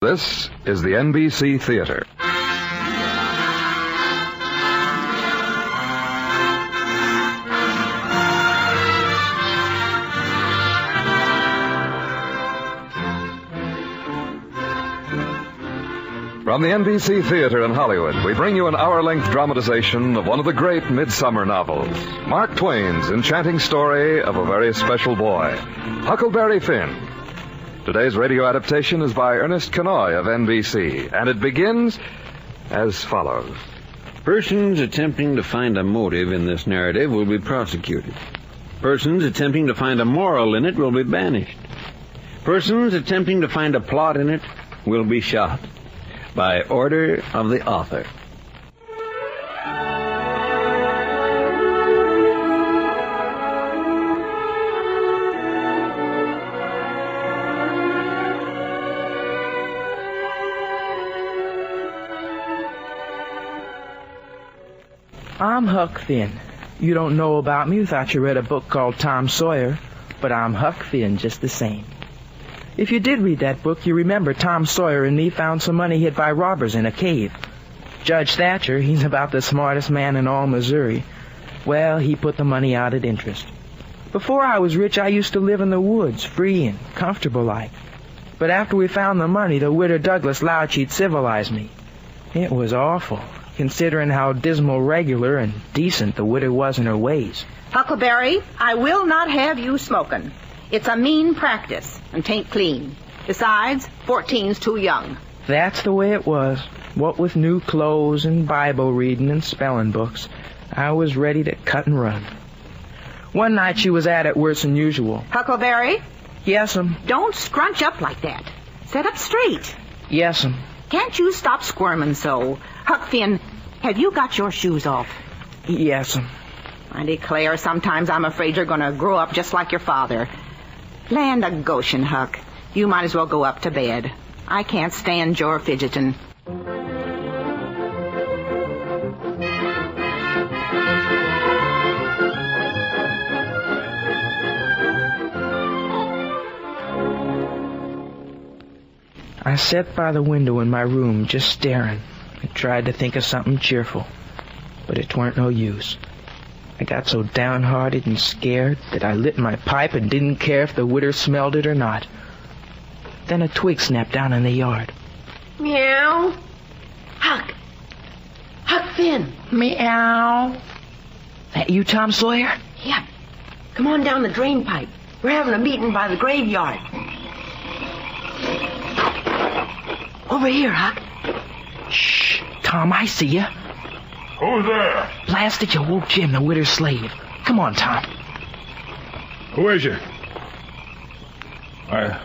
This is the NBC Theater. From the NBC Theater in Hollywood, we bring you an hour-length dramatization of one of the great midsummer novels, Mark Twain's enchanting story of a very special boy, Huckleberry Finn. Today's radio adaptation is by Ernest Kenoy of NBC, and it begins as follows. Persons attempting to find a motive in this narrative will be prosecuted. Persons attempting to find a moral in it will be banished. Persons attempting to find a plot in it will be shot. By order of the author. I'm Huck Finn. You don't know about me without you read a book called Tom Sawyer, but I'm Huck Finn just the same. If you did read that book, you remember Tom Sawyer and me found some money hid by robbers in a cave. Judge Thatcher, he's about the smartest man in all Missouri. Well, he put the money out at interest. Before I was rich, I used to live in the woods, free and comfortable like. But after we found the money, the widow Douglas vowed she'd civilize me. It was awful, considering how dismal regular and decent the widow was in her ways. Huckleberry, I will not have you smoking. It's a mean practice, and 'tain't clean. Besides, 14's too young. That's the way it was. What with new clothes and Bible reading and spelling books, I was ready to cut and run. One night she was at it worse than usual. Huckleberry? Yes'm. Don't scrunch up like that. Sit up straight. Yes'm. Can't you stop squirming so? Huck Finn, have you got your shoes off? Yes'm. I declare, sometimes I'm afraid you're going to grow up just like your father. Land of Goshen, Huck. You might as well go up to bed. I can't stand your fidgeting. I sat by the window in my room just staring. I tried to think of something cheerful, but it weren't no use. I got so downhearted and scared that I lit my pipe and didn't care if the widder smelled it or not. Then a twig snapped down in the yard. Meow. Huck. Huck Finn. Meow. That you, Tom Sawyer? Yep. Come on down the drain pipe. We're having a meeting by the graveyard. Over here, Huck. Shh. Tom, I see you. Who's there? Blast it, you woke Jim, the widow's slave. Come on, Tom. Who is you? I,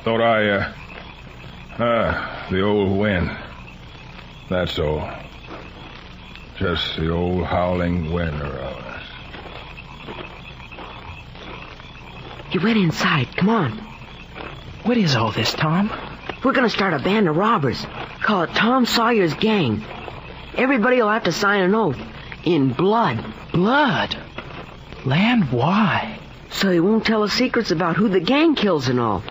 thought the old wind. That's all. Just the old howling wind around us. You went inside. Come on. What is all this, Tom? We're going to start a band of robbers. Call it Tom Sawyer's Gang. Everybody will have to sign an oath. In blood. Blood? Land, why? So he won't tell us secrets about who the gang kills and all.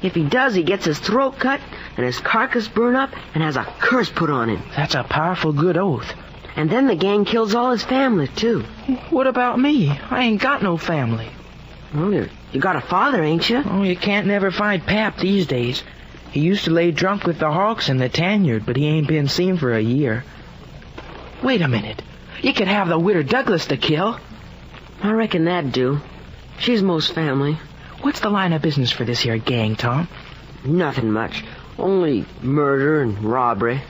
If he does, he gets his throat cut and his carcass burned up and has a curse put on him. That's a powerful good oath. And then the gang kills all his family, too. What about me? I ain't got no family. Well, you got a father, ain't you? Oh, you can't never find Pap these days. He used to lay drunk with the hawks in the tanyard, but he ain't been seen for a year. Wait a minute. You could have the widow Douglas to kill. I reckon that'd do. She's most family. What's the line of business for this here gang, Tom? Nothing much. Only murder and robbery.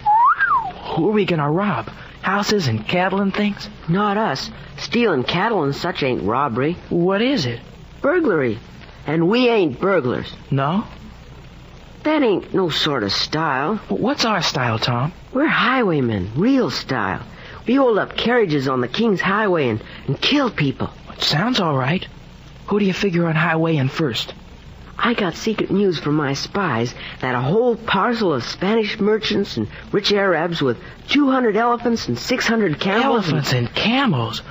Who are we gonna rob? Houses and cattle and things? Not us. Stealing cattle and such ain't robbery. What is it? Burglary. And we ain't burglars. No? That ain't no sort of style. What's our style, Tom? We're highwaymen, real style. We hold up carriages on the King's Highway and kill people. It sounds all right. Who do you figure on highwaying first? I got secret news from my spies that a whole parcel of Spanish merchants and rich Arabs with 200 elephants and 600 camels... Elephants and camels?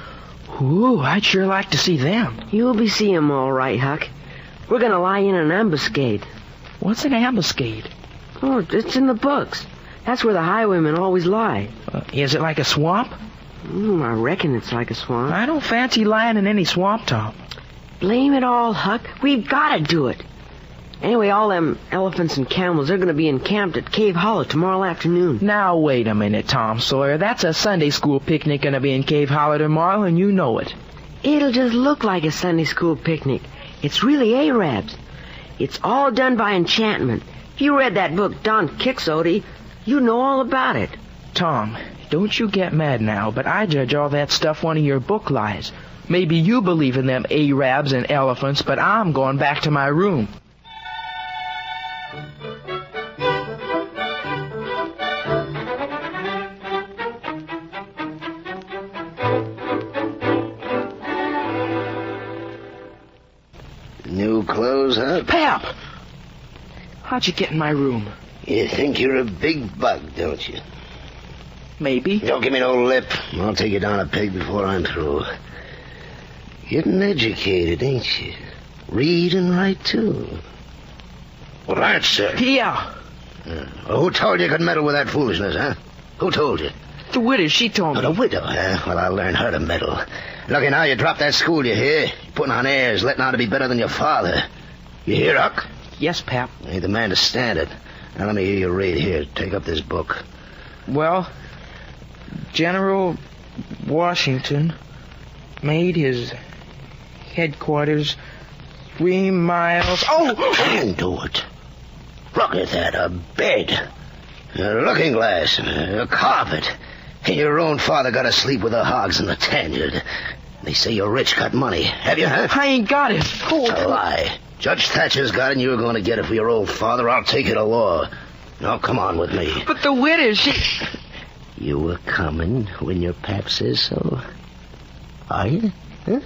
Ooh, I'd sure like to see them. You'll be seeing them all right, Huck. We're going to lie in an ambuscade. What's an ambuscade? Oh, it's in the books. That's where the highwaymen always lie. Is it like a swamp? I reckon it's like a swamp. I don't fancy lying in any swamp, Tom. Blame it all, Huck. We've got to do it. Anyway, all them elephants and camels, they're going to be encamped at Cave Hollow tomorrow afternoon. Now, wait a minute, Tom Sawyer. That's a Sunday school picnic going to be in Cave Hollow tomorrow, and you know it. It'll just look like a Sunday school picnic. It's really Arabs. It's all done by enchantment. If you read that book, Don Quixote, you know all about it. Tom, don't you get mad now, but I judge all that stuff one of your book lies. Maybe you believe in them Arabs and elephants, but I'm going back to my room. New clothes, huh? Pap! How'd you get in my room? You think you're a big bug, don't you? Maybe. Don't give me no lip. I'll take you down a peg before I'm through. Getting educated, ain't you? Read and write, too. Well, answer. Yeah. Well, who told you could meddle with that foolishness, huh? Who told you? The widow, she told Oh, me. the widow, huh? Well, I'll learn her to meddle. Lucky now you dropped that school, you hear? You're putting on airs, letting out to be better than your father. You hear, Huck? Yes, Pap. Ain't the man to stand it. Now, let me hear you read. Here, take up this book. Well, General Washington made his headquarters 3 miles... Oh! Can do it. Look at that, a bed. A looking glass, a carpet. And your own father got to sleep with the hogs and the tanyard. They say you're rich, got money. Have you, huh? I ain't got it. Oh. A lie. Judge Thatcher's got it, and you're going to get it for your old father. I'll take it to law. Now, come on with me. But the widow, she... You were coming when your pap says so? Are you? Huh?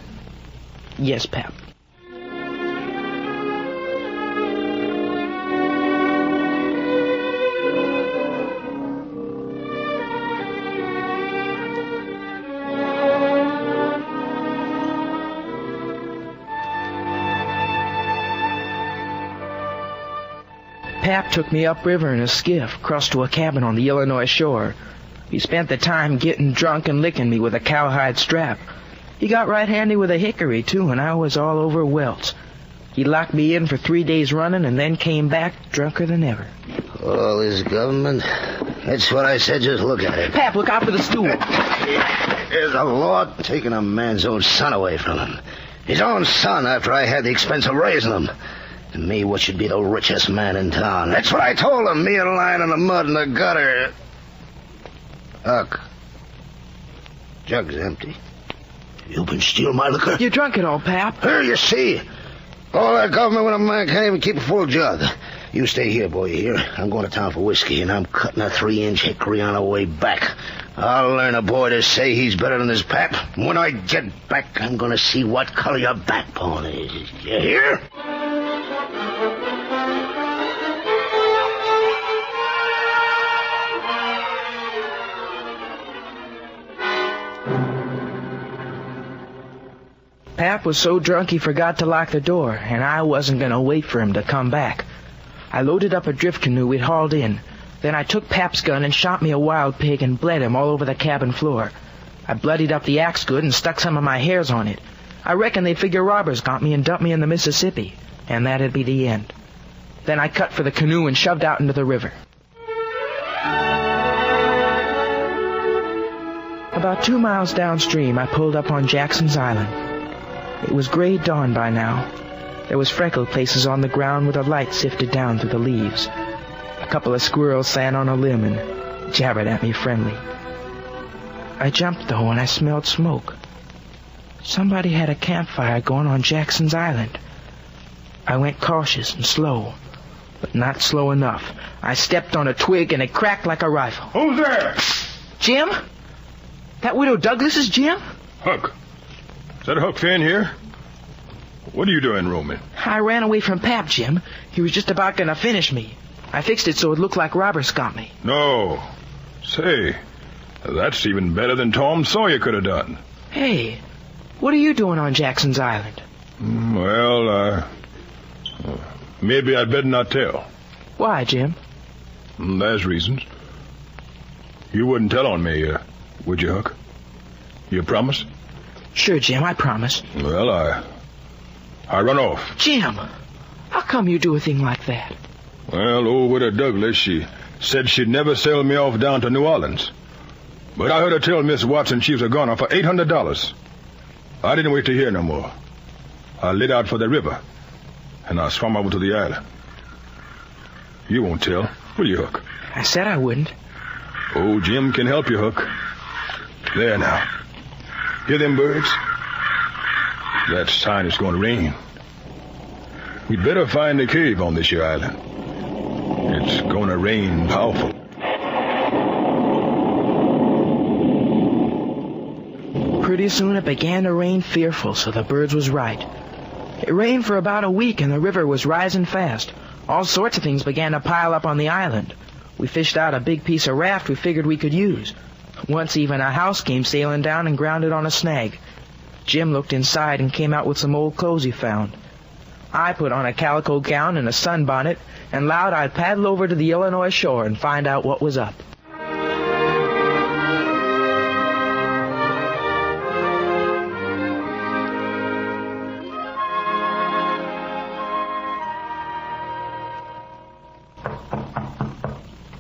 Yes, Pap. Pap took me upriver in a skiff, crossed to a cabin on the Illinois shore. He spent the time getting drunk and licking me with a cowhide strap. He got right handy with a hickory, too, and I was all over welts. He locked me in for 3 days running and then came back drunker than ever. All this government? That's what I said, just look at it. Pap, look out for the stool. There's a law taking a man's own son away from him. His own son after I had the expense of raising him. And me, what should be the richest man in town. That's what I told him, me lying in the mud in the gutter. Huck, jug's empty. You been stealing my liquor? You drunk it all, Pap. Here, you see. All that government when a man can't even keep a full jug. You stay here, boy, you hear? I'm going to town for whiskey, and I'm cutting a 3-inch hickory on the way back. I'll learn a boy to say he's better than his pap. When I get back, I'm going to see what color your backbone is. You hear? Pap was so drunk he forgot to lock the door, and I wasn't going to wait for him to come back. I loaded up a drift canoe we'd hauled in. Then I took Pap's gun and shot me a wild pig and bled him all over the cabin floor. I bloodied up the axe good and stuck some of my hairs on it. I reckon they'd figure robbers got me and dumped me in the Mississippi, and that'd be the end. Then I cut for the canoe and shoved out into the river. About 2 miles downstream, I pulled up on Jackson's Island. It was gray dawn by now. There was freckled places on the ground where the light sifted down through the leaves. A couple of squirrels sat on a limb and jabbered at me friendly. I jumped, though, and I smelled smoke. Somebody had a campfire going on Jackson's Island. I went cautious and slow, but not slow enough. I stepped on a twig and it cracked like a rifle. Who's there? Jim? That Widow Douglas's Jim? Huck. Is that Huck Finn here? What are you doing, rooming? I ran away from Pap, Jim. He was just about going to finish me. I fixed it so it looked like robbers got me. No. Say, that's even better than Tom Sawyer could have done. Hey, what are you doing on Jackson's Island? Well, maybe I'd better not tell. Why, Jim? There's reasons. You wouldn't tell on me, would you, Huck? You promise? Sure, Jim, I promise. Well, I run off. Jim, how come you do a thing like that? Well, old Widow Douglas, she said she'd never sell me off down to New Orleans. But I heard her tell Miss Watson she was a goner for $800. I didn't wait to hear no more. I lit out for the river, and I swam over to the island. You won't tell, will you, Huck? I said I wouldn't. Oh, Jim can help you, Huck. There now. Hear them birds? That sign it's going to rain. We'd better find a cave on this here island. It's going to rain powerful. Pretty soon it began to rain fearful, so the birds was right. It rained for about a week, and the river was rising fast. All sorts of things began to pile up on the island. We fished out a big piece of raft we figured we could use. Once even a house came sailing down and grounded on a snag. Jim looked inside and came out with some old clothes he found. I put on a calico gown and a sunbonnet and vowed I'd paddle over to the Illinois shore and find out what was up.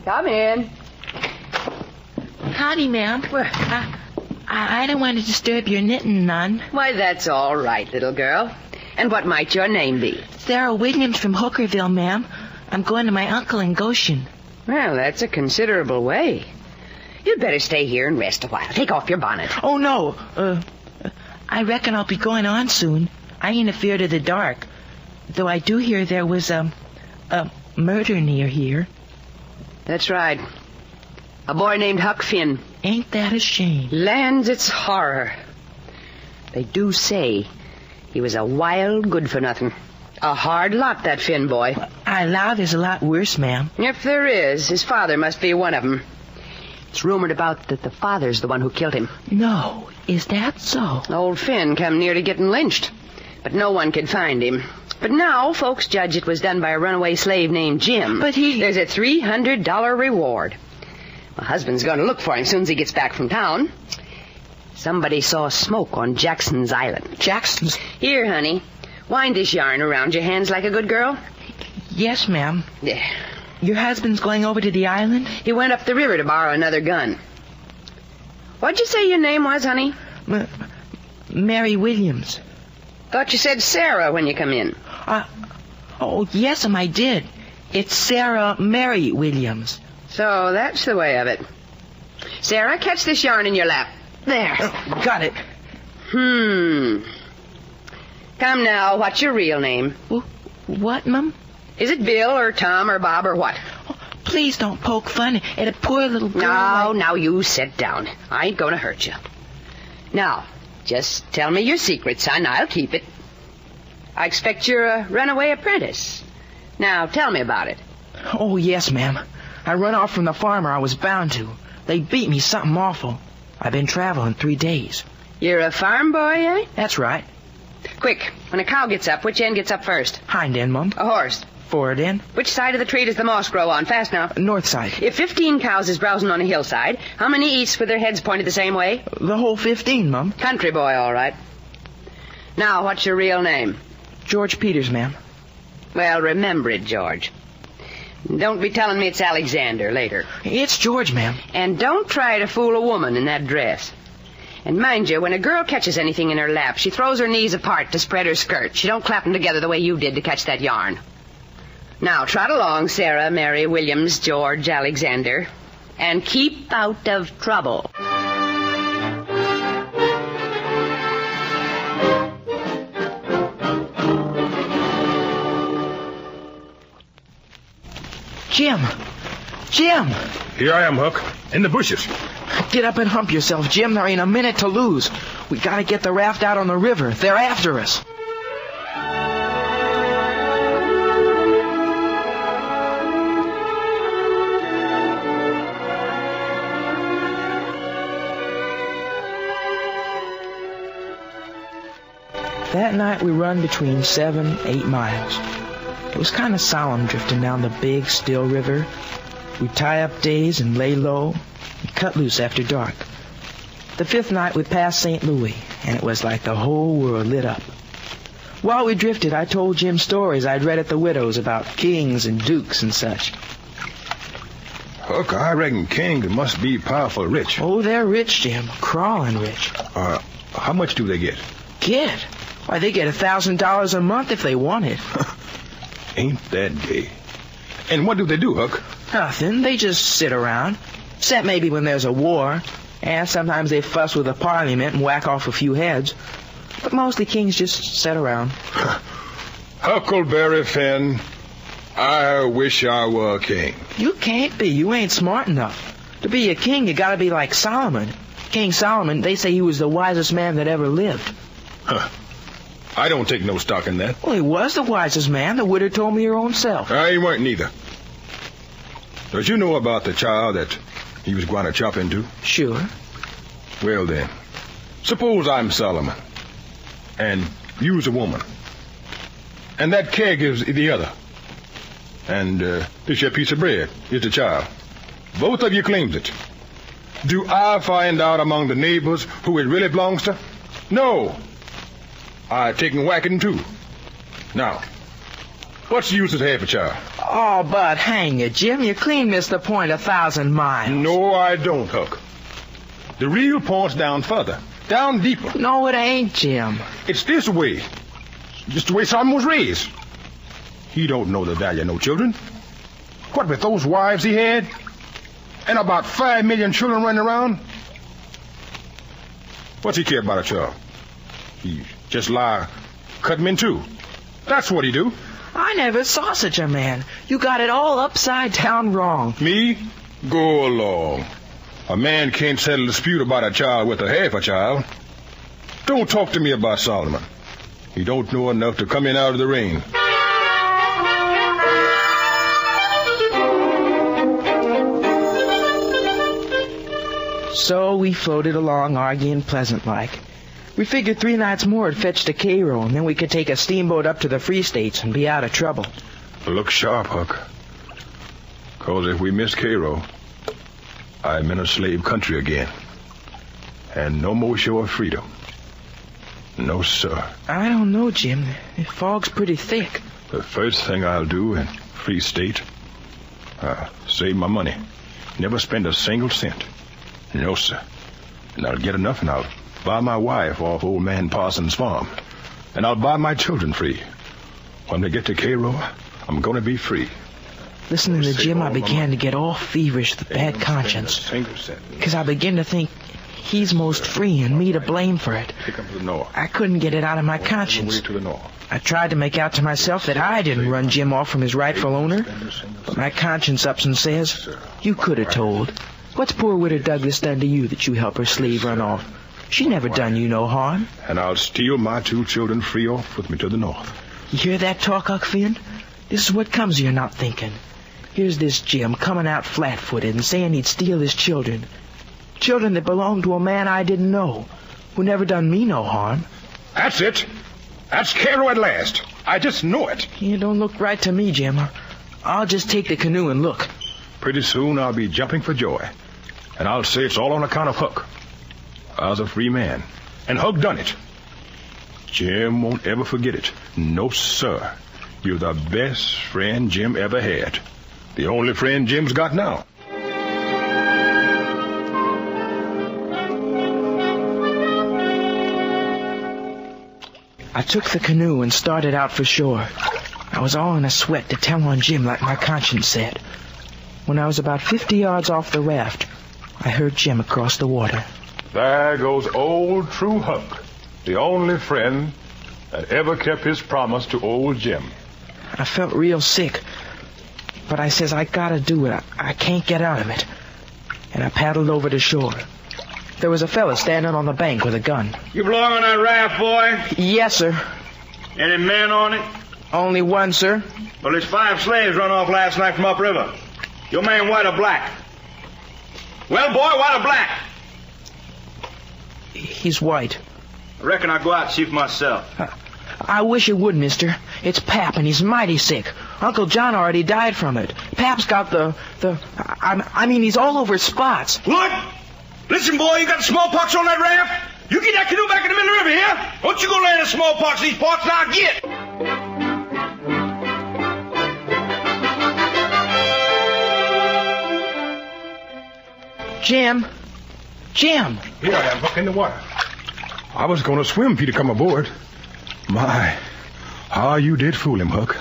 Come in. Howdy, ma'am. I don't want to disturb your knitting none. Why, that's all right, little girl. And what might your name be? Sarah Williams from Hookerville, ma'am. I'm going to my uncle in Goshen. Well, that's a considerable way. You'd better stay here and rest a while. Take off your bonnet. Oh, no. I reckon I'll be going on soon. I ain't afeard of the dark. Though I do hear there was a murder near here. That's right. A boy named Huck Finn. Ain't that a shame? Lands, it's horror. They do say he was a wild good-for-nothing. A hard lot, that Finn boy. I allow there's a lot worse, ma'am. If there is, his father must be one of them. It's rumored about that the father's the one who killed him. No, is that so? Old Finn come near to getting lynched, but no one could find him. But now folks judge it was done by a runaway slave named Jim. But he... There's a $300 reward. My husband's going to look for him as soon as he gets back from town. Somebody saw smoke on Jackson's Island. Jackson's? Here, honey. Wind this yarn around your hands like a good girl. Yes, ma'am. Yeah. Your husband's going over to the island? He went up the river to borrow another gun. What'd you say your name was, honey? Mary Williams. Thought you said Sarah when you come in. Oh, yes, I did. It's Sarah Mary Williams. So that's the way of it. Sarah, catch this yarn in your lap. There. Got it. Come now, what's your real name? What, Mum? Is it Bill or Tom or Bob or what? Oh, please don't poke fun at a poor little girl. Now you sit down. I ain't going to hurt you. Now, just tell me your secret, son. I'll keep it. I expect you're a runaway apprentice. Now, tell me about it. Oh, yes, ma'am. I run off from the farmer I was bound to. They beat me something awful. I've been traveling 3 days. You're a farm boy, eh? That's right. Quick, when a cow gets up, which end gets up first? Hind end, Mum. A horse? Forward end. Which side of the tree does the moss grow on? Fast now. North side. If 15 cows is browsing on a hillside, how many east with their heads pointed the same way? The whole 15, Mum. Country boy, all right. Now, what's your real name? George Peters, ma'am. Well, remember it, George. Don't be telling me it's Alexander later. It's George, ma'am. And don't try to fool a woman in that dress. And mind you, when a girl catches anything in her lap, she throws her knees apart to spread her skirt. She don't clap them together the way you did to catch that yarn. Now, trot along, Sarah, Mary, Williams, George, Alexander, and keep out of trouble. Jim! Jim! Here I am, Huck. In the bushes. Get up and hump yourself, Jim. There ain't a minute to lose. We gotta get the raft out on the river. They're after us. That night we run between 7-8 miles. It was kind of solemn drifting down the big, still river. We'd tie up days and lay low and cut loose after dark. The 5th night we passed St. Louis, and it was like the whole world lit up. While we drifted, I told Jim stories I'd read at the widow's about kings and dukes and such. Huck, I reckon kings must be powerful rich. Oh, they're rich, Jim. Crawling rich. How much do they get? Get? Why, they get $1,000 a month if they want it. Ain't that gay? And what do they do, Huck? Nothing. They just sit around. Except maybe when there's a war. And sometimes they fuss with the parliament and whack off a few heads. But mostly kings just sit around. Huckleberry Finn, I wish I were a king. You can't be. You ain't smart enough. To be a king, you gotta be like Solomon. King Solomon, they say he was the wisest man that ever lived. I don't take no stock in that. Well, he was the wisest man. The widow told me your own self. He weren't neither. Does you know about the child that he was going to chop into? Sure. Well, then, suppose I'm Solomon, and you's a woman, and that keg is the other, and this your piece of bread is the child. Both of you claims it. Do I find out among the neighbors who it really belongs to? No. I take and whack it too. Now, what's the use of half a child? Oh, but hang it, Jim. You clean missed the point 1,000 miles. No, I don't, Huck. The real point's down further. Down deeper. No, it ain't, Jim. It's this way. Just the way Solomon was raised. He don't know the value of no children. What with those wives he had? And about 5 million children running around? What's he care about a child? He just lie, cut him in two. That's what he do. I never saw such a man. You got it all upside down wrong. Me? Go along. A man can't settle a dispute about a child with a half a child. Don't talk to me about Solomon. He don't know enough to come in out of the rain. So we floated along, arguing pleasant-like. We figured 3 nights more would fetch to Cairo, and then we could take a steamboat up to the Free States and be out of trouble. Look sharp, Huck. 'Cause if we miss Cairo, I'm in a slave country again. And no more show of freedom. No, sir. I don't know, Jim. The fog's pretty thick. The first thing I'll do in Free State, save my money. Never spend a single cent. No, sir. And I'll get enough and I'll buy my wife off old man Parsons' farm. And I'll buy my children free. When we get to Cairo, I'm going to be free. Listening to Jim, I began to get all feverish with bad conscience. Because I began to think he's most free and me to blame for it. I couldn't get it out of my conscience. I tried to make out to myself that I didn't run Jim off from his rightful owner. But my conscience ups and says, you could have told. What's poor widow Douglas done to you that you help her slave run off? She never done you no harm. And I'll steal my 2 children free off with me to the north. You hear that talk, Huck Finn? This is what comes of your not thinking. Here's this Jim coming out flat-footed and saying he'd steal his children. Children that belonged to a man I didn't know, who never done me no harm. That's it. That's Cairo at last. I just know it. You don't look right to me, Jim. I'll just take the canoe and look. Pretty soon I'll be jumping for joy. And I'll say it's all on account of Huck. I was a free man. And Huck done it. Jim won't ever forget it. No, sir. You're the best friend Jim ever had. The only friend Jim's got now. I took the canoe and started out for shore. I was all in a sweat to tell on Jim like my conscience said. When I was about 50 yards off the raft, I heard Jim across the water. There goes old true Huck, the only friend that ever kept his promise to old Jim. I felt real sick, but I says I gotta do it. I can't get out of it. And I paddled over to shore. There was a fella standing on the bank with a gun. You belong on that raft, boy? Yes, sir. Any men on it? Only one, sir. Well, there's 5 slaves run off last night from upriver. Your man white or black? Well, boy, white or black? He's white. I reckon I'll go out and see for myself. I wish you would, mister. It's Pap, and he's mighty sick. Uncle John already died from it. Pap's got he's all over spots. What? Listen, boy, you got smallpox on that raft? You get that canoe back in the middle of the river here. Don't you go land a smallpox in these parts, and I'll get. Jim. Here I am, Huck, in the water. I was going to swim for you to come aboard. My, how you did fool him, Huck.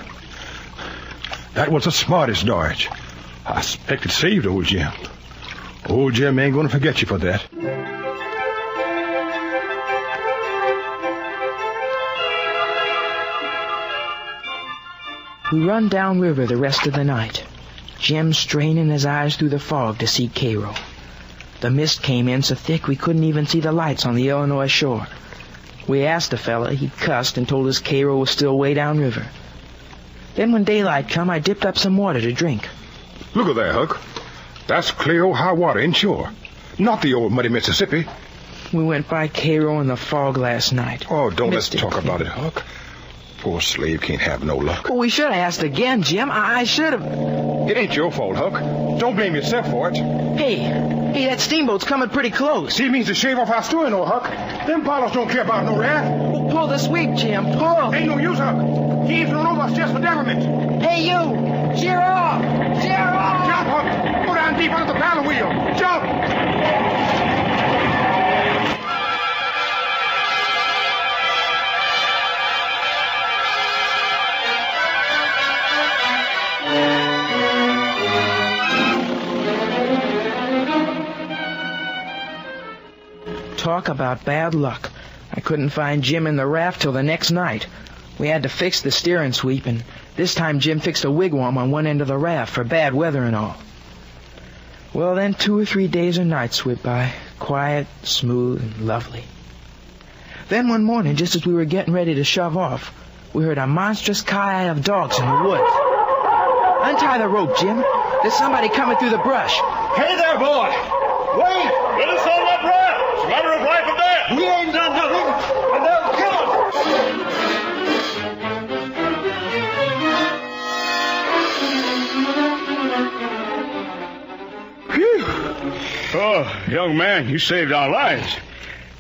That was the smartest dodge. I expect it saved old Jim. Old Jim ain't going to forget you for that. We run downriver the rest of the night. Jim straining his eyes through the fog to see Cairo. The mist came in so thick we couldn't even see the lights on the Illinois shore. We asked the fella, he cussed and told us Cairo was still way downriver. Then when daylight come, I dipped up some water to drink. Look at that, Huck. That's clear old high water inshore. Not the old muddy Mississippi. We went by Cairo in the fog last night. Oh, don't let's talk about it, Huck. Poor slave can't have no luck. Well, we should have asked again, Jim. I should have. It ain't your fault, Huck. Don't blame yourself for it. Hey, that steamboat's coming pretty close. He means to shave off our stewing, old Huck. Them pilots don't care about no raft. Well, pull the sweep, Jim. Pull. Ain't no use, Huck. He ain't thrown over us just for devilment. Hey, you! Sheer off! Sheer off! Jump, Huck! Go down deep under the paddle wheel. Jump! Talk about bad luck. I couldn't find Jim in the raft till the next night. We had to fix the steering sweep, and this time Jim fixed a wigwam on one end of the raft for bad weather and all. Well, then 2 or 3 days or nights went by, quiet, smooth, and lovely. Then one morning, just as we were getting ready to shove off, we heard a monstrous cry of dogs in the woods. Untie the rope, Jim. There's somebody coming through the brush. Hey there, boy. Wait. Let us on that raft. It's a matter of life or death. We ain't done nothing, and they'll kill us. Phew. Oh, young man, you saved our lives.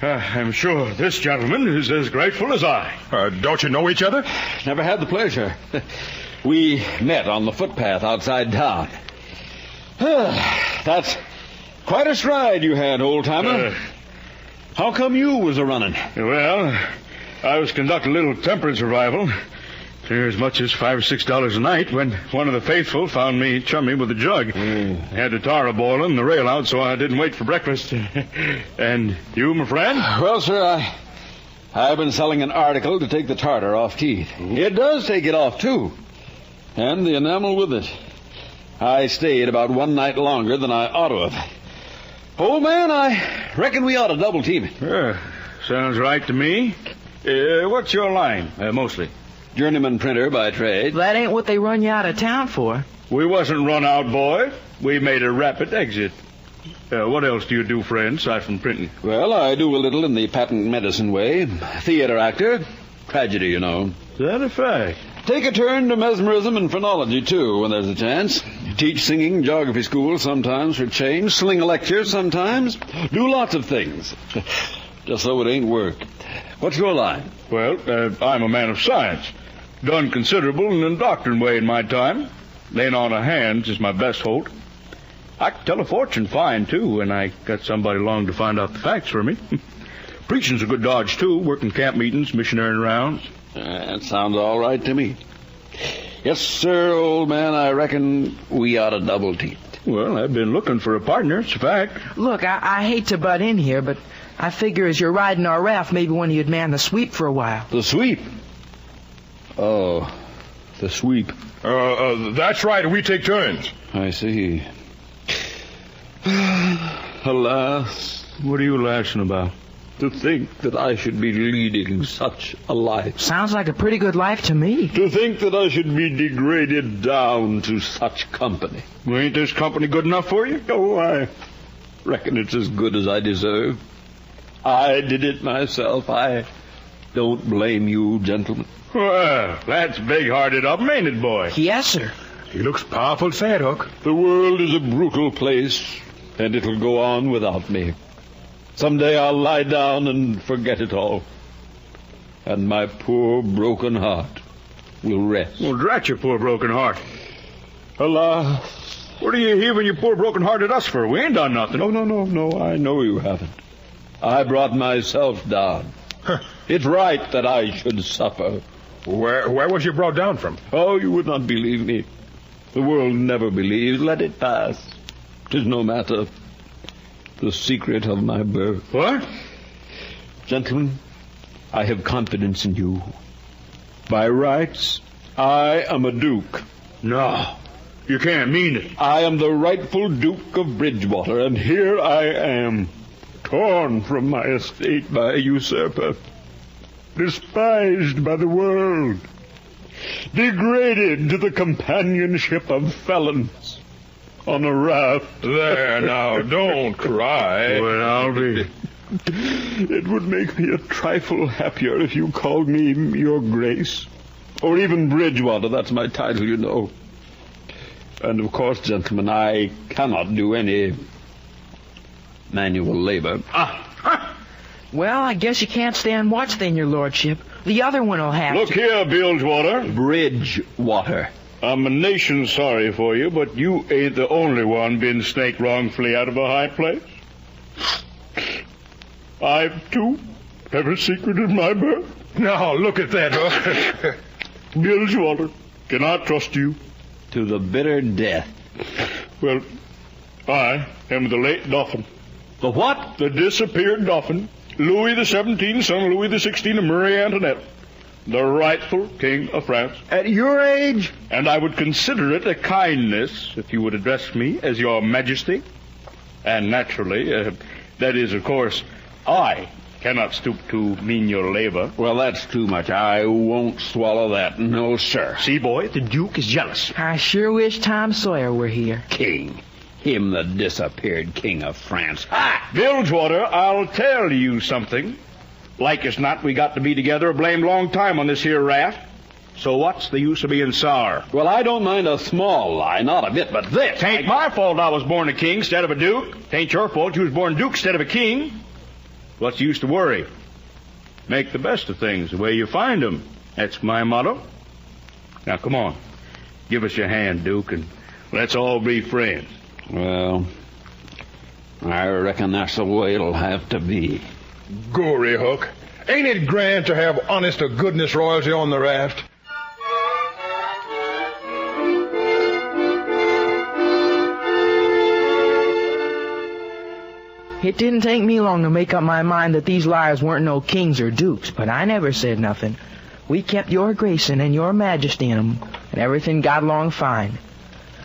I'm sure this gentleman is as grateful as I. Don't you know each other? Never had the pleasure. We met on the footpath outside town. That's quite a stride you had, old-timer. How come you was a-running? Well, I was conducting a little temperance revival. As much as $5 or $6 a night when one of the faithful found me chummy with a jug. I had the tar boiling and the rail out, so I didn't wait for breakfast. And you, my friend? Well, sir, I've been selling an article to take the tartar off teeth. It does take it off, too. And the enamel with it. I stayed about 1 night longer than I ought to have. Old man, I reckon we ought to double team it. Sounds right to me. What's your line, mostly? Journeyman printer by trade. That ain't what they run you out of town for. We wasn't run out, boy. We made a rapid exit. What else do you do, friend, aside from printing? Well, I do a little in the patent medicine way. Theater actor. Tragedy, you know. Is that a fact? Take a turn to mesmerism and phrenology, too, when there's a chance. Teach singing, geography school sometimes for change. Sling a lecture sometimes. Do lots of things. Just so it ain't work. What's your line? Well, I'm a man of science. Done considerable in the doctrine way in my time. Laying on of hands is my best holt. I can tell a fortune fine, too, when I got somebody along to find out the facts for me. Preaching's a good dodge, too, working camp meetings, missionary rounds. That sounds all right to me. Yes, sir, old man, I reckon we ought to double team. Well, I've been looking for a partner, it's a fact. Look, I hate to butt in here, but I figure as you're riding our raft, maybe one of you'd man the sweep for a while. The sweep? Oh, the sweep. That's right. We take turns. I see. Alas, what are you laughing about? to think that I should be leading such a life. Sounds like a pretty good life to me. To think that I should be degraded down to such company. Well, ain't this company good enough for you? Oh, I reckon it's as good as I deserve. I did it myself. I don't blame you, gentlemen. Well, that's big-hearted of him, ain't it, boy? Yes, sir. He looks powerful sad, Huck. The world is a brutal place, and it'll go on without me. Someday I'll lie down and forget it all. And my poor broken heart will rest. Well, drat your poor broken heart. Alas. What are you heaving your poor broken heart at us for? We ain't done nothing. No, I know you haven't. I brought myself down. It's right that I should suffer. Where was you brought down from? Oh, you would not believe me. The world never believes. Let it pass. 'Tis no matter. The secret of my birth. What? Gentlemen, I have confidence in you. By rights, I am a duke. No, you can't mean it. I am the rightful Duke of Bridgewater, and here I am, torn from my estate by a usurper, despised by the world, degraded to the companionship of felons on a raft. There, now, don't cry. Well, I'll be. It would make me a trifle happier if you called me Your Grace. Or even Bridgewater, that's my title, you know. And of course, gentlemen, I cannot do any manual labor. Well, I guess you can't stand watch then, your lordship. The other one will have Look to. here, Bilgewater. Bridgewater. I'm a nation sorry for you, but you ain't the only one been snaked wrongfully out of a high place. I, too, have a secret in my birth. Now, look at that, Huck. Bilgewater, can I trust you? To the bitter death. Well, I am the late Dauphin. The what? The disappeared Dauphin, Louis XVII, son of Louis XVI and Marie Antoinette, the rightful King of France. At your age? And I would consider it a kindness if you would address me as Your Majesty. And naturally, that is, of course, I cannot stoop to menial labor. Well, that's too much. I won't swallow that. No, sir. See, boy, the Duke is jealous. I sure wish Tom Sawyer were here. King. Him, the disappeared King of France. Ha! Bilgewater, I'll tell you something. Like as not, we got to be together a blamed long time on this here raft. So what's the use of being sour? Well, I don't mind a small lie, not a bit, but this... Tain't my fault I was born a king instead of a duke. Tain't your fault you was born duke instead of a king. What's the use to worry? Make the best of things the way you find them. That's my motto. Now, come on. Give us your hand, Duke, and let's all be friends. Well, I reckon that's the way it'll have to be. Gory, Huck. Ain't it grand to have honest-to-goodness royalty on the raft? It didn't take me long to make up my mind that these liars weren't no kings or dukes, but I never said nothing. We kept Your Grace and Your Majesty in 'em, and everything got along fine.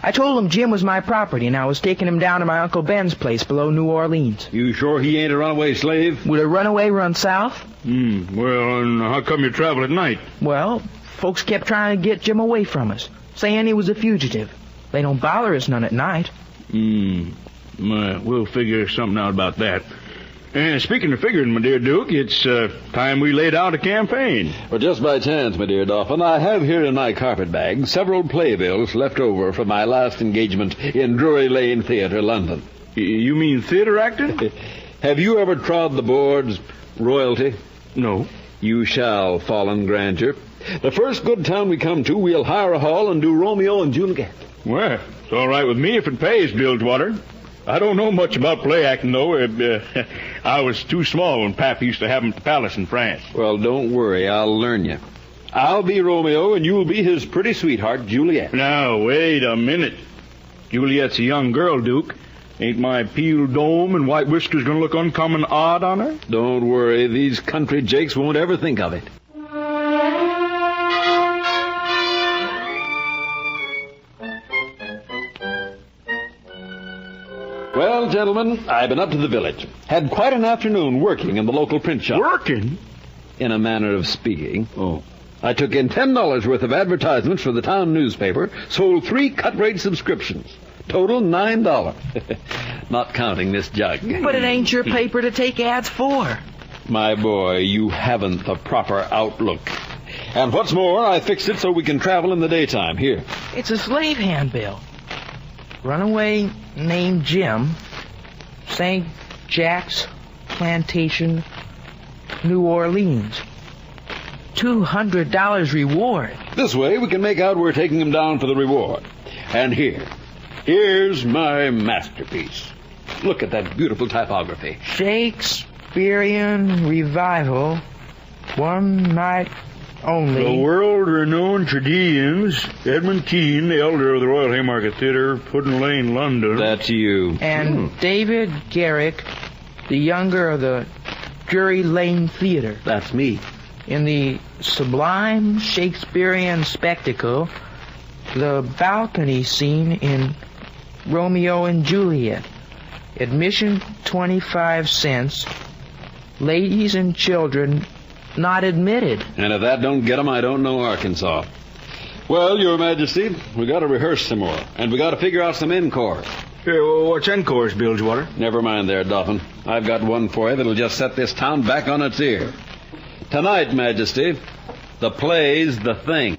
I told him Jim was my property, and I was taking him down to my Uncle Ben's place below New Orleans. You sure he ain't a runaway slave? Would a runaway run south? Well, and how come you travel at night? Well, folks kept trying to get Jim away from us, saying he was a fugitive. They don't bother us none at night. We'll figure something out about that. And speaking of figuring, my dear Duke, it's time we laid out a campaign. Well, just by chance, my dear Dauphin, I have here in my carpetbag several playbills left over from my last engagement in Drury Lane Theatre, London. You mean theater acting? Have you ever trod the boards, royalty? No. You shall, fallen grandeur. The first good town we come to, we'll hire a hall and do Romeo and Juliet. Well, it's all right with me if it pays, Bilgewater. I don't know much about play acting, though. I was too small when Pap used to have him at the palace in France. Well, don't worry. I'll learn you. I'll be Romeo, and you'll be his pretty sweetheart, Juliet. Now, wait a minute. Juliet's a young girl, Duke. Ain't my peeled dome and white whiskers going to look uncommon odd on her? Don't worry. These country jakes won't ever think of it. Well, gentlemen, I've been up to the village. Had quite an afternoon working in the local print shop. Working? In a manner of speaking. Oh. I took in $10 worth of advertisements for the town newspaper, sold 3 cut-rate subscriptions. Total $9. Not counting this jug. But it ain't your paper to take ads for. My boy, you haven't the proper outlook. And what's more, I fixed it so we can travel in the daytime. Here. It's a slave handbill. Runaway named Jim, St. Jack's Plantation, New Orleans. $200 reward. This way we can make out we're taking him down for the reward. And here's my masterpiece. Look at that beautiful typography. Shakespearean Revival, one night only. The world-renowned tragedians, Edmund Kean, the elder of the Royal Haymarket Theatre, Puddin Lane, London. That's you. And David Garrick, the younger of the Drury Lane Theatre. That's me. In the sublime Shakespearean spectacle, the balcony scene in Romeo and Juliet. Admission 25 cents. Ladies and children not admitted. And if that don't get 'em, I don't know Arkansas. Well, Your Majesty, we got to rehearse some more, and we got to figure out some encores. What's encores, Bilgewater? Never mind there, Dolphin. I've got one for you that'll just set this town back on its ear. Tonight, Majesty, the play's The Thing.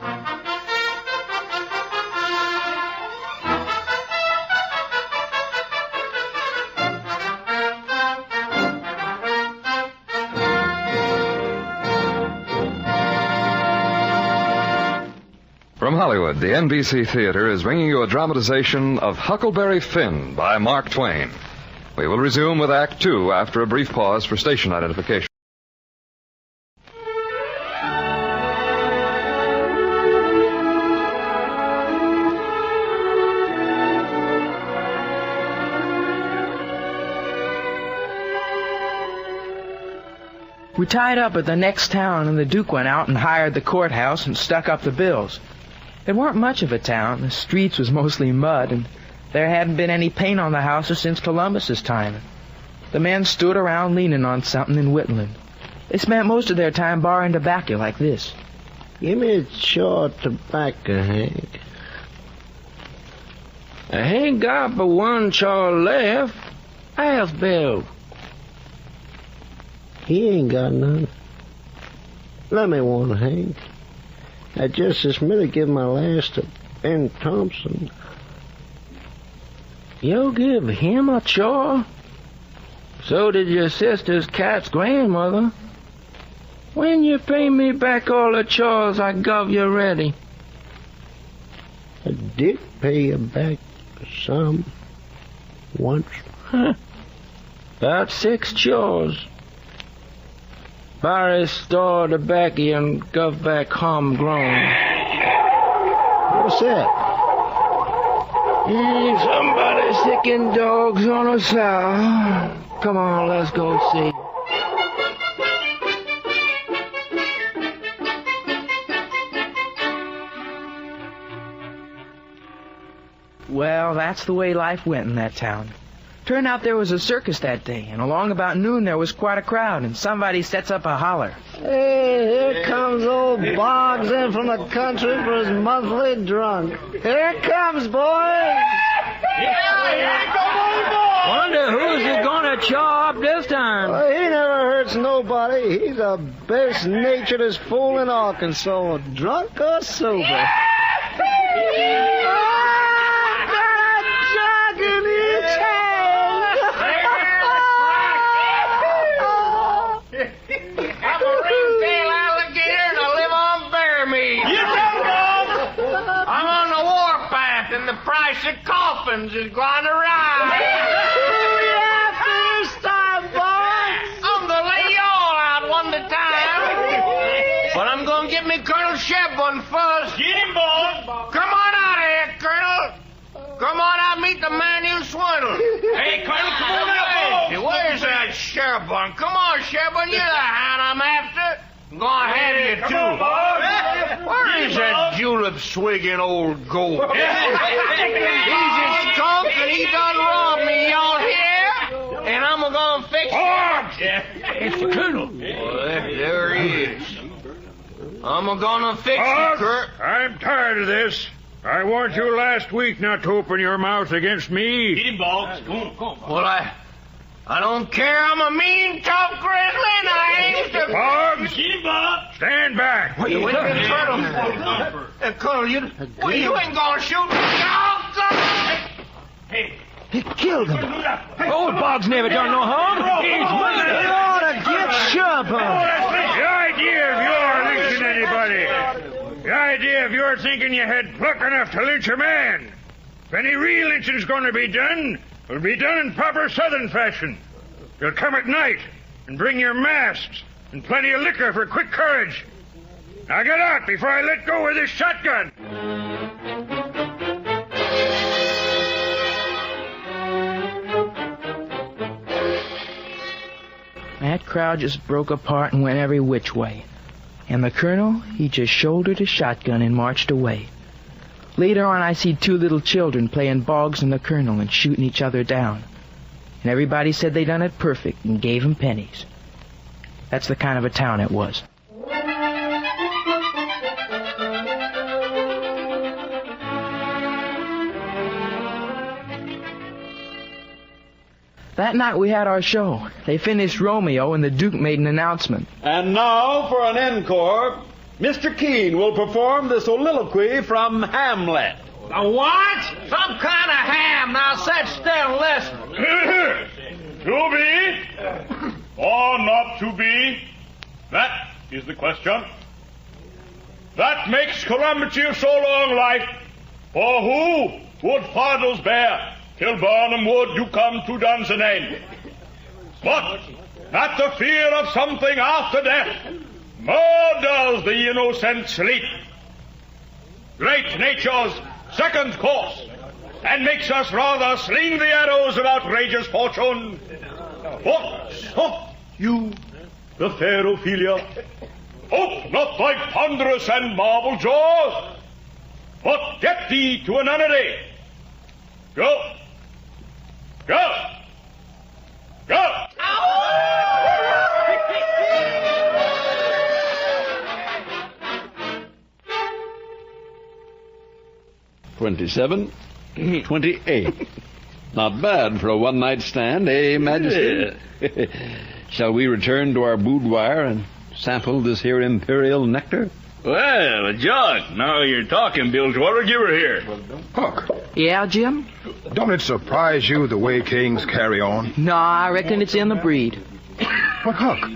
From Hollywood, the NBC Theater is bringing you a dramatization of Huckleberry Finn by Mark Twain. We will resume with Act Two after a brief pause for station identification. We tied up at the next town, and the Duke went out and hired the courthouse and stuck up the bills. It weren't much of a town. The streets was mostly mud, and there hadn't been any paint on the houses since Columbus's time. The men stood around leaning on something and whittling. They spent most of their time borrowing tobacco like this. Give me a chaw of tobacco, Hank. I ain't got but one chaw left. Ask Bill. He ain't got none. Let me one, Hank. I just as minute give my last to Ben Thompson. You'll give him a chaw? So did your sister's cat's grandmother. When you pay me back all the chaws I gave you ready? I did pay you back some. Once. About 6 chaws. Barry store tobacco and gov back homegrown. What's that? Somebody sicking dogs on a sow. Come on, let's go see. Well, that's the way life went in that town. Turned out there was a circus that day, and along about noon there was quite a crowd, and somebody sets up a holler. Hey, here comes old Boggs in from the country for his monthly drunk. Here it comes, boys! Wonder who's he gonna chaw up this time? Well, he never hurts nobody. He's the best naturedest fool in Arkansas, drunk or sober. Price of coffins is going to rise. First time, boys. I'm going to lay you all out one at a time. But I'm going to get me Colonel Shep one first. Get him, boys. Come on out of here, Colonel. Come on out and meet the man you swindled. Hey, Colonel, come on out, boys. Hey, where's that sheriff one? Come on, Sheriff, you're the hand I'm after. I'm going to have you, too. Where is that julep-swigging old goat? He's a skunk, and he done robbed me, y'all hear? And I'm going to fix him. It's the Colonel. There he is. I'm going to fix him, Kurt. I'm tired of this. I warned you last week not to open your mouth against me. Get him, Boggs. Come on. Well, I don't care. I'm a mean, tough grizzly, and I aim to... Boggs! Stand back! Wait a minute, Colonel. Colonel, you ain't gonna shoot me. Hey. He killed him. Old Boggs never done no harm. He's mine. He ought to get sharp on. The idea of your lynching anybody. The idea of your thinking you had pluck enough to lynch a man. If any real lynching's going to be done, it'll be done in proper Southern fashion. You'll come at night and bring your masks and plenty of liquor for quick courage. Now get out before I let go with this shotgun. That crowd just broke apart and went every which way. And the colonel, he just shouldered his shotgun and marched away. Later on, I see two little children playing Boggs and the colonel and shooting each other down. And everybody said they done it perfect and gave him pennies. That's the kind of a town it was. That night we had our show. They finished Romeo and the Duke made an announcement. And now for an encore, Mr. Keene will perform the soliloquy from Hamlet. A what? Some kind of ham. Now sit still and listen. To be or not to be? That is the question. That makes calamity of so long life. For who would fathers bear? Till Barnum would you come to Dunsinane. But at the fear of something after death, murders the innocent sleep. Great nature's second course, and makes us rather sling the arrows of outrageous fortune. What stop you, the fair Ophelia? Hope not thy ponderous and marble jaws, but get thee to a nunnery. Go. Go! Go! 27, 28. Not bad for a one-night stand, eh, Majesty? Shall we return to our boudoir and sample this here imperial nectar? Well, John, now you're talking, Bilgewater. Give her here. Huck, Yeah, Jim? don't it surprise you the way kings carry on? No, I reckon it's in the breed. But, Huck,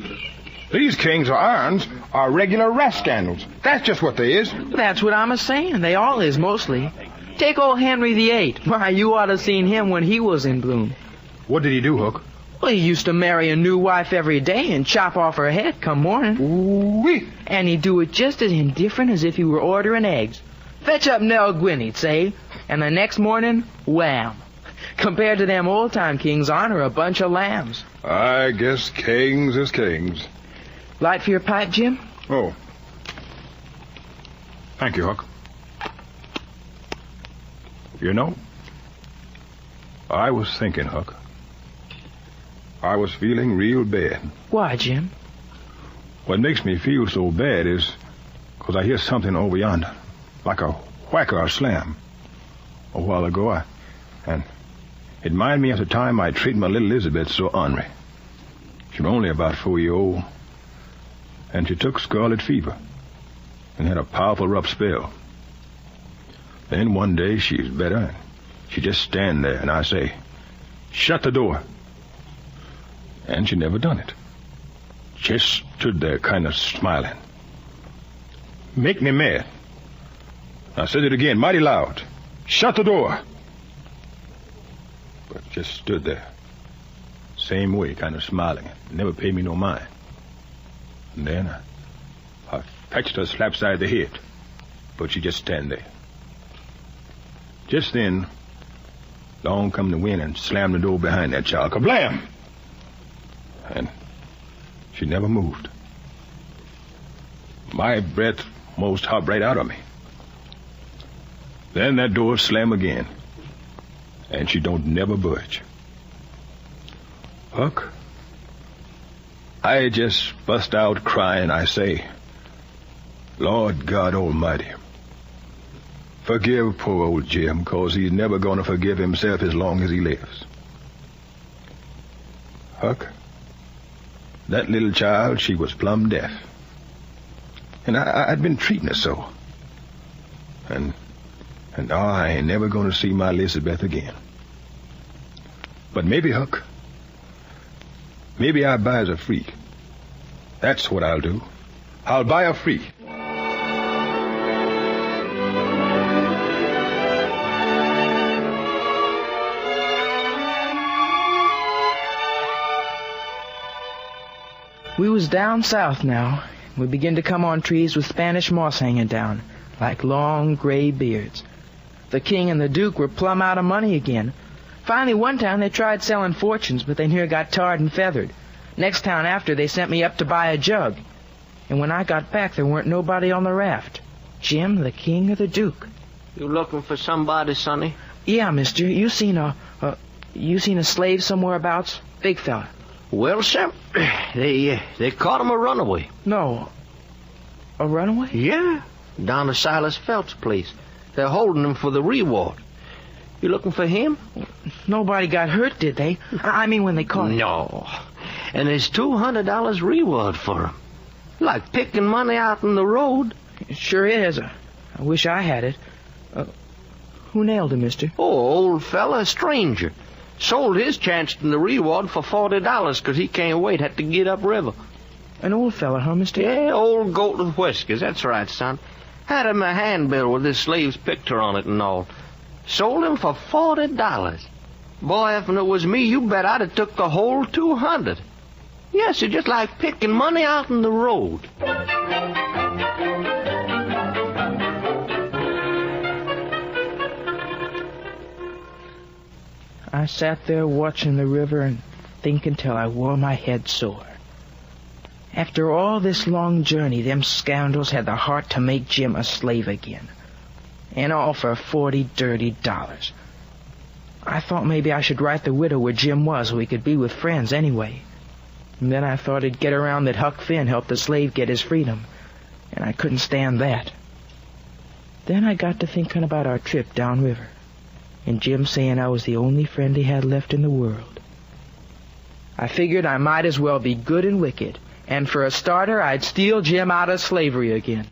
these kings of irons are regular rascandals. That's just what they is. That's what I'm a-saying. They all is, mostly. Take old Henry VIII. Why, you ought to seen him when he was in bloom. What did he do, Huck? Well, he used to marry a new wife every day and chop off her head come morning. Ooh-wee. And he'd do it just as indifferent as if he were ordering eggs. Fetch up Nell Gwynn, say, and the next morning, wham. Compared to them old-time kings, honor a bunch of lambs. I guess kings is kings. Light for your pipe, Jim? Oh. Thank you, Huck. You know, I was thinking, Huck. I was feeling real bad. Why, Jim? What makes me feel so bad is because I hear something over yonder, like a whack or a slam. A while ago, and it reminded me of the time I treated my little Elizabeth so ornery. She was only about 4 years old, and she took scarlet fever and had a powerful rough spell. Then one day she's better, and she just stand there, and I say, "Shut the door." And she never done it. Just stood there kind of smiling. Make me mad. I said it again, mighty loud. "Shut the door." But just stood there. Same way, kind of smiling. Never paid me no mind. And then I fetched her slap side the head. But she just stand there. Just then, along come the wind and slammed the door behind that child. Kablam! And she never moved. My breath most hopped right out of me. Then that door slammed again, and she don't never budge. Huck, I just bust out crying. I say, "Lord God Almighty, forgive poor old Jim, 'cause he's never gonna forgive himself as long as he lives." Huck, that little child, she was plumb deaf. And I'd been treating her so. And I ain't never gonna see my Elizabeth again. But maybe, Huck, maybe I buy as a freak. That's what I'll do. I'll buy a freak. We was down south now. We began to come on trees with Spanish moss hanging down, like long gray beards. The king and the duke were plumb out of money again. Finally, one town they tried selling fortunes, but they near got tarred and feathered. Next town after, they sent me up to buy a jug. And when I got back, there weren't nobody on the raft. Jim, the king, or the duke. You looking for somebody, Sonny? Yeah, mister. You seen a slave somewhere abouts? Big fella. Well, sir, they caught him a runaway. No. A runaway? Yeah, down to Silas Phelps' place. They're holding him for the reward. You looking for him? Nobody got hurt, did they? I mean, when they caught him. No. And there's $200 reward for him. Like picking money out in the road. It sure is. I wish I had it. Who nailed him, mister? Oh, old fella, a stranger. Sold his chance in the reward for $40 because he can't wait. Had to get up river. An old fella, huh, mister? Yeah, old goat with whiskers. That's right, son. Had him a handbill with his slave's picture on it and all. Sold him for $40. Boy, if it was me, you bet I'd have took the whole 200. Yes, it's just like picking money out in the road. I sat there watching the river and thinking till I wore my head sore. After all this long journey, them scoundrels had the heart to make Jim a slave again. And all for $40 dirty. I thought maybe I should write the widow where Jim was so we could be with friends anyway. And then I thought it'd get around that Huck Finn helped the slave get his freedom. And I couldn't stand that. Then I got to thinking about our trip downriver. And Jim saying I was the only friend he had left in the world. I figured I might as well be good and wicked. And for a starter, I'd steal Jim out of slavery again.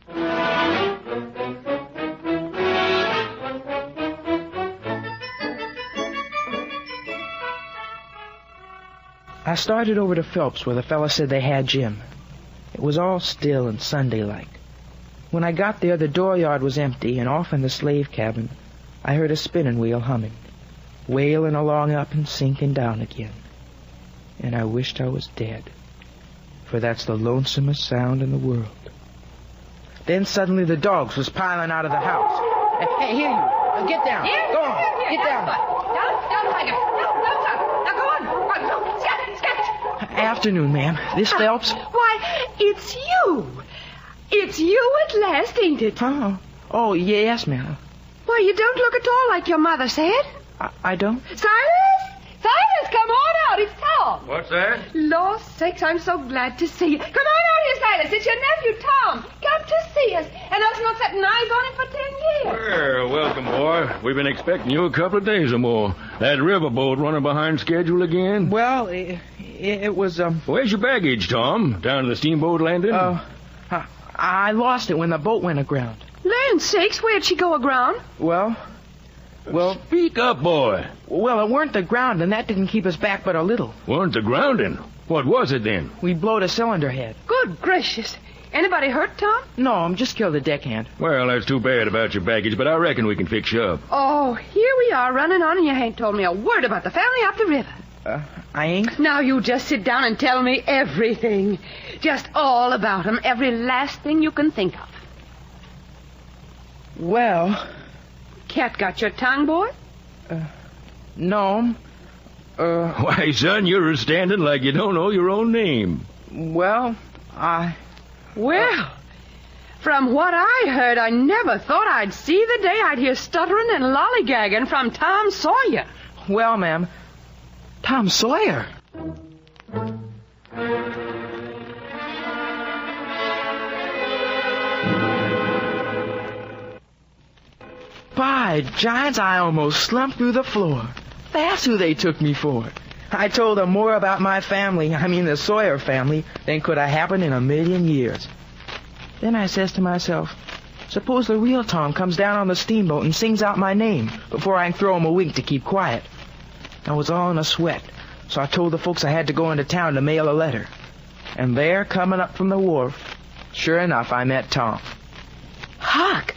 I started over to Phelps where the fella said they had Jim. It was all still and Sunday-like. When I got there, the dooryard was empty, and off in the slave cabin, I heard a spinning wheel humming, wailing along up and sinking down again. And I wished I was dead, for that's the lonesomest sound in the world. Then suddenly the dogs was piling out of the house. Hey, here you. Get down. Go on. Get down. Down, Tiger. Now go on. Sketch. Afternoon, ma'am. This Phelps? Why, it's you. It's you at last, ain't it? Oh, yes, ma'am. Why, you don't look at all like your mother said. I don't? Silas, come on out. It's Tom. What's that? Lord's sakes, I'm so glad to see you. Come on out here, Silas. It's your nephew, Tom. Come to see us. And us not setting eyes on him for 10 years. Well, welcome, boy. We've been expecting you a couple of days or more. That riverboat running behind schedule again? Well, it was, Where's your baggage, Tom? Down to the steamboat landing? I lost it when the boat went aground. Land sakes, where'd she go aground? Well... Speak up, boy. Well, it weren't the ground, and that didn't keep us back but a little. Weren't the grounding? What was it then? We blowed a cylinder head. Good gracious. Anybody hurt, Tom? No, I'm just killed a deckhand. Well, that's too bad about your baggage, but I reckon we can fix you up. Oh, here we are running on, and you ain't told me a word about the family up the river. I ain't? Now you just sit down and tell me everything. Just all about them, every last thing you can think of. Well... Cat got your tongue, boy? No. Why, son, you're standing like you don't know your own name. Well, Well, from what I heard, I never thought I'd see the day I'd hear stuttering and lollygagging from Tom Sawyer. Well, ma'am, Tom Sawyer. By giants, I almost slumped through the floor. That's who they took me for. I told her more about my family, the Sawyer family, than could have happened in a million years. Then I says to myself, suppose the real Tom comes down on the steamboat and sings out my name before I can throw him a wink to keep quiet. I was all in a sweat, so I told the folks I had to go into town to mail a letter. And there, coming up from the wharf, sure enough, I met Tom. Huck,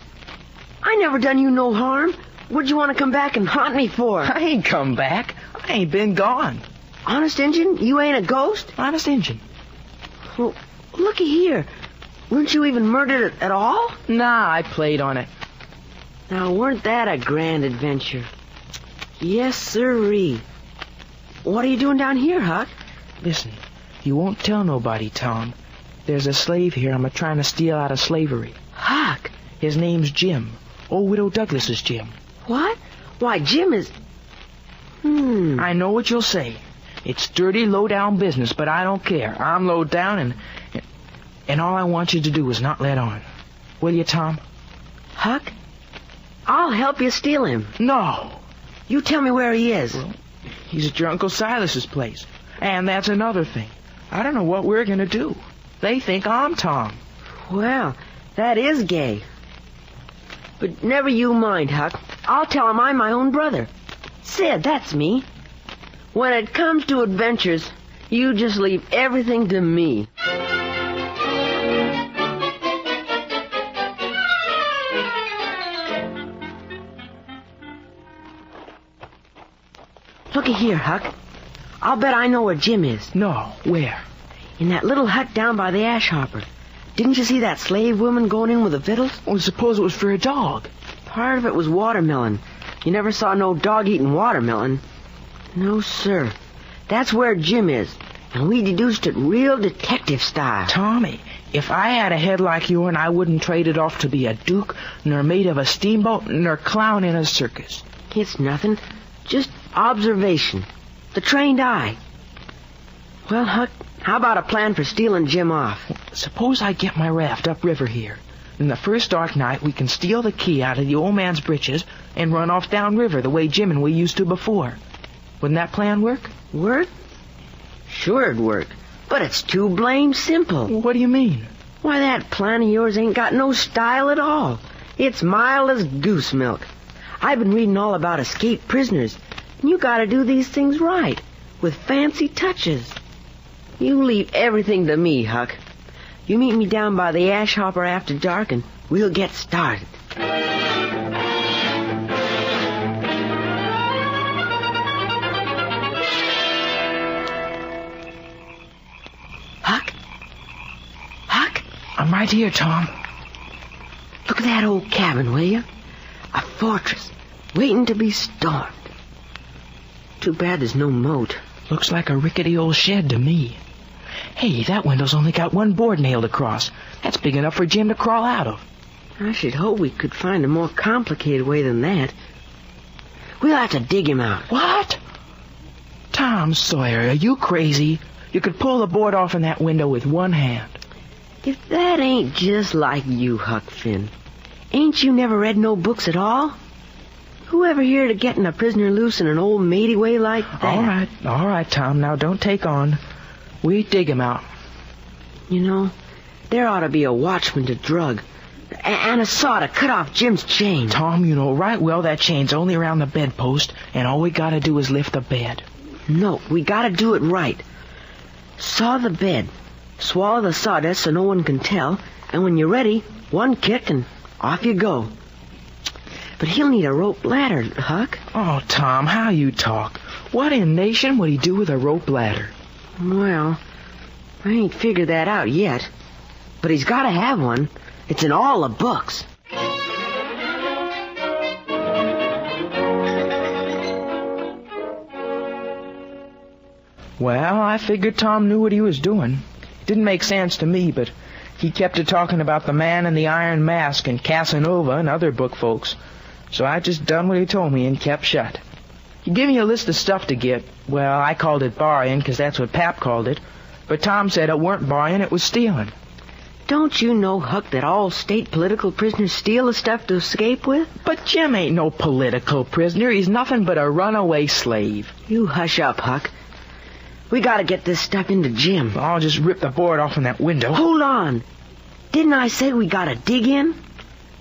I never done you no harm. What'd you want to come back and haunt me for? I ain't come back. I ain't been gone. Honest Injun, you ain't a ghost? Honest Injun. Well, looky here. Weren't you even murdered at all? Nah, I played on it. Now, weren't that a grand adventure? Yes, sirree. What are you doing down here, Huck? Listen, you won't tell nobody, Tom. There's a slave here I'm trying to steal out of slavery. Huck. His name's Jim. Old Widow Douglas's Jim. What? Why, Jim is... I know what you'll say. It's dirty, low-down business, but I don't care. I'm low down, and all I want you to do is not let on. Will you, Tom? Huck, I'll help you steal him. No. You tell me where he is. Well, he's at your Uncle Silas's place. And that's another thing. I don't know what we're going to do. They think I'm Tom. Well, that is gay. But never you mind, Huck. I'll tell him I'm my own brother. Sid, that's me. When it comes to adventures, you just leave everything to me. Looky here, Huck. I'll bet I know where Jim is. No, where? In that little hut down by the ash hopper. Didn't you see that slave woman going in with the victuals? Well, suppose it was for a dog. Part of it was watermelon. You never saw no dog eating watermelon. No, sir. That's where Jim is. And we deduced it real detective style. Tommy, if I had a head like yourn, I wouldn't trade it off to be a duke, nor mate of a steamboat, nor clown in a circus. It's nothing. Just observation. The trained eye. Well, Huck, how about a plan for stealing Jim off? Suppose I get my raft upriver here. In the first dark night, we can steal the key out of the old man's breeches and run off downriver the way Jim and we used to before. Wouldn't that plan work? Work? Sure it'd work. But it's too blamed simple. What do you mean? Why, that plan of yours ain't got no style at all. It's mild as goose milk. I've been reading all about escaped prisoners, and you gotta do these things right, with fancy touches. You leave everything to me, Huck. You meet me down by the ash hopper after dark, and we'll get started. Huck? Huck? I'm right here, Tom. Look at that old cabin, will you? A fortress, waiting to be stormed. Too bad there's no moat. Looks like a rickety old shed to me. Hey, that window's only got one board nailed across. That's big enough for Jim to crawl out of. I should hope we could find a more complicated way than that. We'll have to dig him out. What? Tom Sawyer, are you crazy? You could pull the board off in that window with one hand. If that ain't just like you, Huck Finn. Ain't you never read no books at all? Who ever heard of getting a prisoner loose in an old matey way like that? All right, Tom. Now, don't take on. We dig him out. You know, there ought to be a watchman to drug. And a saw to cut off Jim's chain. Tom, you know right well that chain's only around the bedpost, and all we gotta do is lift the bed. No, we gotta do it right. Saw the bed. Swallow the sawdust so no one can tell. And when you're ready, one kick and off you go. But he'll need a rope ladder, Huck. Oh, Tom, how you talk. What in nation would he do with a rope ladder? Well, I ain't figured that out yet. But he's got to have one. It's in all the books. Well, I figured Tom knew what he was doing. It didn't make sense to me, but he kept talking about the man in the iron mask and Casanova and other book folks. So I just done what he told me and kept shut. He gave me a list of stuff to get. Well, I called it borrowing, 'cause that's what Pap called it. But Tom said it weren't borrowing, it was stealing. Don't you know, Huck, that all state political prisoners steal the stuff to escape with? But Jim ain't no political prisoner. He's nothing but a runaway slave. You hush up, Huck. We gotta get this stuff into Jim. I'll just rip the board off in that window. Hold on. Didn't I say we gotta dig in?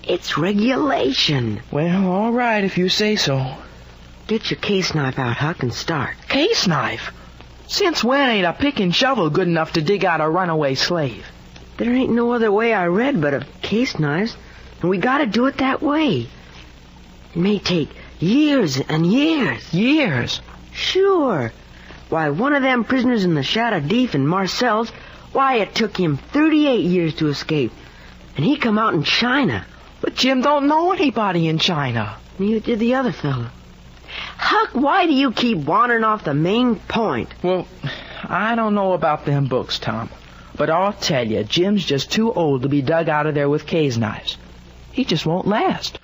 It's regulation. Well, all right, if you say so. Get your case knife out, Huck, and start. Case knife? Since when ain't a pick and shovel good enough to dig out a runaway slave? There ain't no other way I read but of case knives, and we gotta do it that way. It may take years and years. Years? Sure. Why, one of them prisoners in the Shadow Deep in Marcel's, why, it took him 38 years to escape. And he come out in China. But Jim don't know anybody in China. Neither did the other fella. Huck, why do you keep wandering off the main point? Well, I don't know about them books, Tom. But I'll tell you, Jim's just too old to be dug out of there with case knives. He just won't last.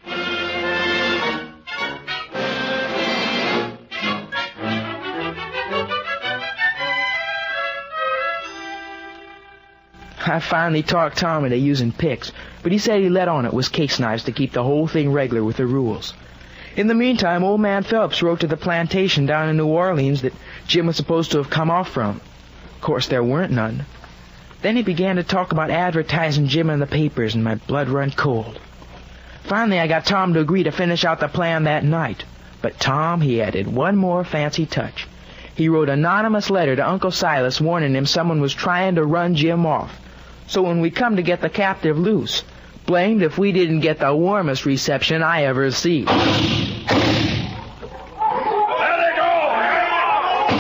I finally talked Tom into using picks, but he said he let on it was case knives to keep the whole thing regular with the rules. In the meantime, old man Phelps wrote to the plantation down in New Orleans that Jim was supposed to have come off from. Of course, there weren't none. Then he began to talk about advertising Jim in the papers, and my blood run cold. Finally, I got Tom to agree to finish out the plan that night. But Tom, he added one more fancy touch. He wrote an anonymous letter to Uncle Silas warning him someone was trying to run Jim off. So when we come to get the captive loose, blamed if we didn't get the warmest reception I ever see. There they go!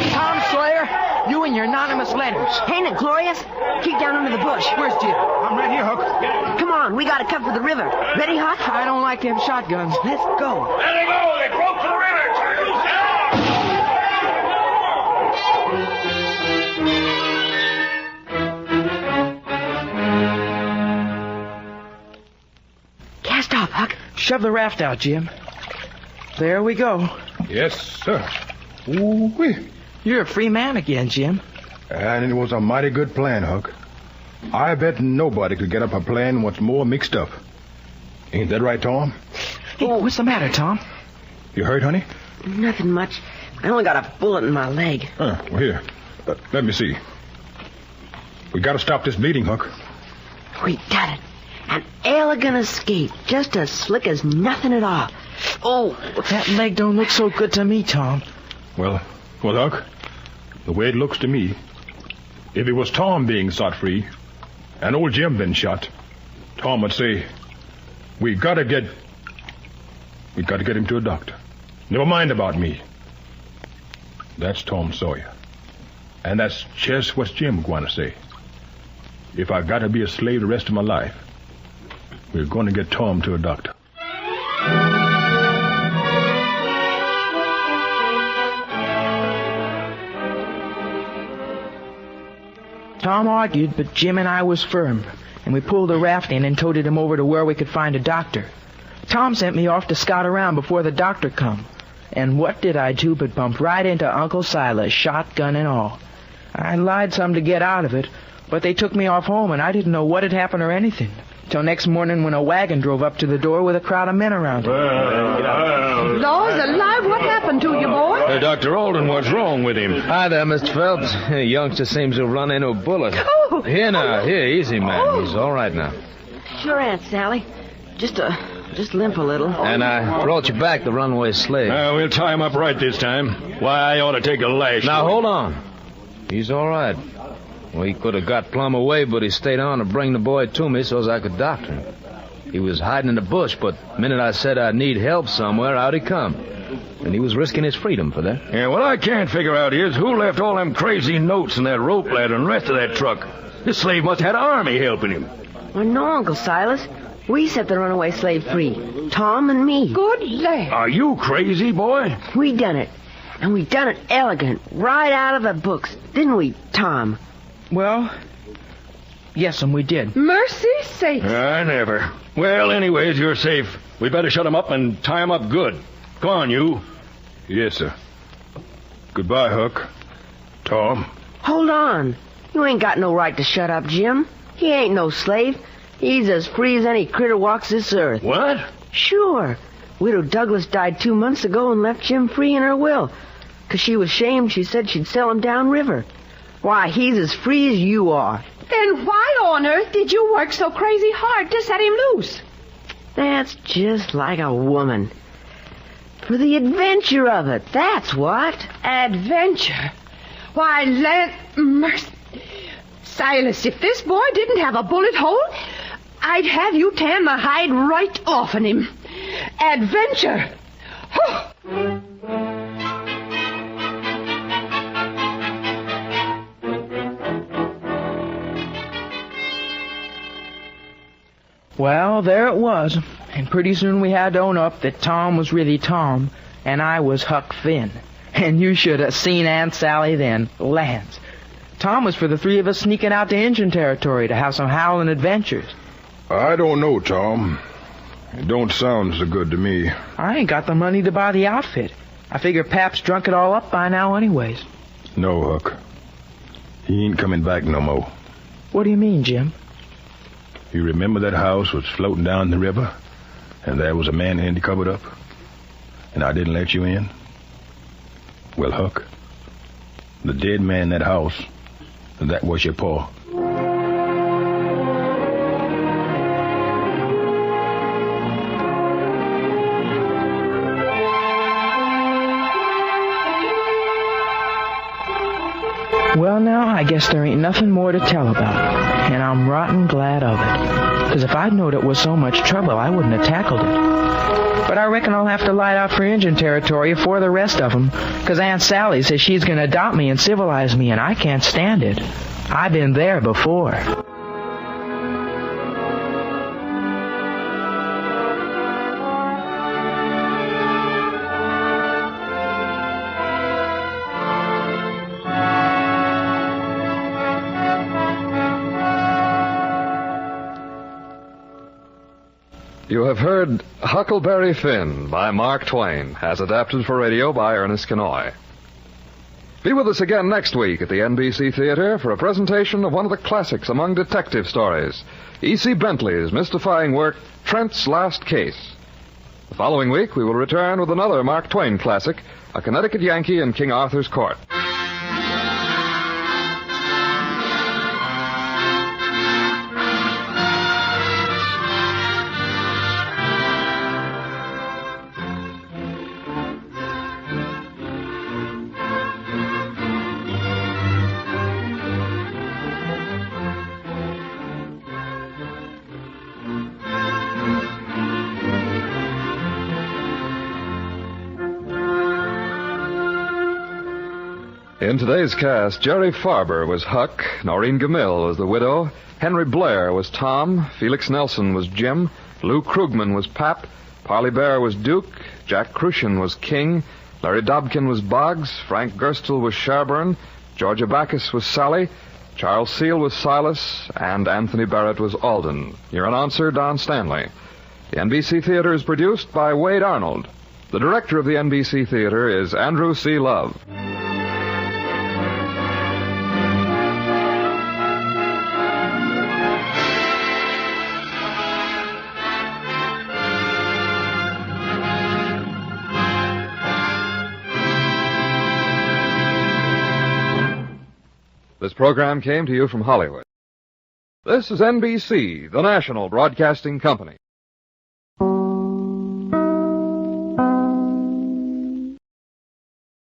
Tom Sawyer, you and your anonymous letters. Ain't it glorious? Keep down under the bush. Where's Jim? I'm right here, Huck. Come on, we gotta cut for the river. Ready, Huck? I don't like them shotguns. Let's go. There they go! They broke for the river! Cast off, Huck. Shove the raft out, Jim. There we go. Yes, sir. Ooh-wee. You're a free man again, Jim. And it was a mighty good plan, Huck. I bet nobody could get up a plan what's more mixed up. Ain't that right, Tom? Hey, what's the matter, Tom? You hurt, honey? Nothing much. I only got a bullet in my leg. Well, here. Let me see. We gotta stop this bleeding, Huck. We done it. An elegant escape. Just as slick as nothing at all. Oh, that leg don't look so good to me, Tom. Well, Huck, the way it looks to me, if it was Tom being set free and old Jim been shot, Tom would say, we gotta get him to a doctor. Never mind about me. That's Tom Sawyer. And that's just what Jim going to say. If I gotta be a slave the rest of my life, we're going to get Tom to a doctor. Tom argued, but Jim and I was firm, and we pulled the raft in and toted him over to where we could find a doctor. Tom sent me off to scout around before the doctor come. And what did I do but bump right into Uncle Silas, shotgun and all. I lied some to get out of it, but they took me off home, and I didn't know what had happened or anything. Till next morning when a wagon drove up to the door with a crowd of men around it. Laws alive, what happened to you, boy? Dr. Alden, what's wrong with him? Hi there, Mr. Phelps. The youngster seems to have run into a bullet. Oh! Here now, here, easy, man. He's all right now. sure, Aunt Sally. Just limp a little. And I brought you back the runaway slave. We'll tie him up right this time. Why, I ought to take a lash. Now, hold on. He's all right. Well, he could have got plumb away, but he stayed on to bring the boy to me so as I could doctor him. He was hiding in the bush, but the minute I said I'd need help somewhere, out he come. And he was risking his freedom for that. Yeah, what I can't figure out is who left all them crazy notes in that rope ladder and the rest of that truck. This slave must have had an army helping him. Well, no, Uncle Silas. We set the runaway slave free. Tom and me. Good lad. Are you crazy, boy? We done it. And we done it elegant, right out of the books. Didn't we, Tom? Well, yes, and we did. Mercy sakes. I never. Well, anyways, you're safe. We better shut him up and tie him up good. Go on, you. Yes, sir. Goodbye, Huck. Tom. Hold on. You ain't got no right to shut up, Jim. He ain't no slave. He's as free as any critter walks this earth. What? Sure. Widow Douglas died 2 months ago and left Jim free in her will. 'Cause she was ashamed she said she'd sell him downriver. Why, he's as free as you are. Then why on earth did you work so crazy hard to set him loose? That's just like a woman. For the adventure of it, that's what. Adventure? Why, land mercy. Silas, if this boy didn't have a bullet hole, I'd have you tan the hide right off on him. Adventure! Well, there it was, and pretty soon we had to own up that Tom was really Tom, and I was Huck Finn. And you should have seen Aunt Sally then. Lands. Tom was for the three of us sneaking out to Indian territory to have some howling adventures. I don't know, Tom. It don't sound so good to me. I ain't got the money to buy the outfit. I figure Pap's drunk it all up by now anyways. No, Huck. He ain't coming back no more. What do you mean, Jim? You remember that house was floating down the river, and there was a man handy covered up, and I didn't let you in? Well, Huck, the dead man in that house, that was your pa. Well, now, I guess there ain't nothing more to tell about it, and I'm rotten glad of it. 'Cause if I'd knowed it was so much trouble, I wouldn't have tackled it. But I reckon I'll have to light out for Indian territory before the rest of 'em, 'cause Aunt Sally says she's going to adopt me and civilize me, and I can't stand it. I've been there before. You have heard Huckleberry Finn by Mark Twain, as adapted for radio by Ernest Kenoy. Be with us again next week at the NBC Theater for a presentation of one of the classics among detective stories, E.C. Bentley's mystifying work, Trent's Last Case. The following week, we will return with another Mark Twain classic, A Connecticut Yankee in King Arthur's Court. In today's cast, Jerry Farber was Huck, Noreen Gamil was the widow, Henry Blair was Tom, Felix Nelson was Jim, Lou Krugman was Pap, Parley Bear was Duke, Jack Crucian was King, Larry Dobkin was Boggs, Frank Gerstle was Sherburne, Georgia Backus was Sally, Charles Seal was Silas, and Anthony Barrett was Alden. Your announcer, Don Stanley. The NBC Theater is produced by Wade Arnold. The director of the NBC Theater is Andrew C. Love. This program came to you from Hollywood. This is NBC, the national broadcasting company.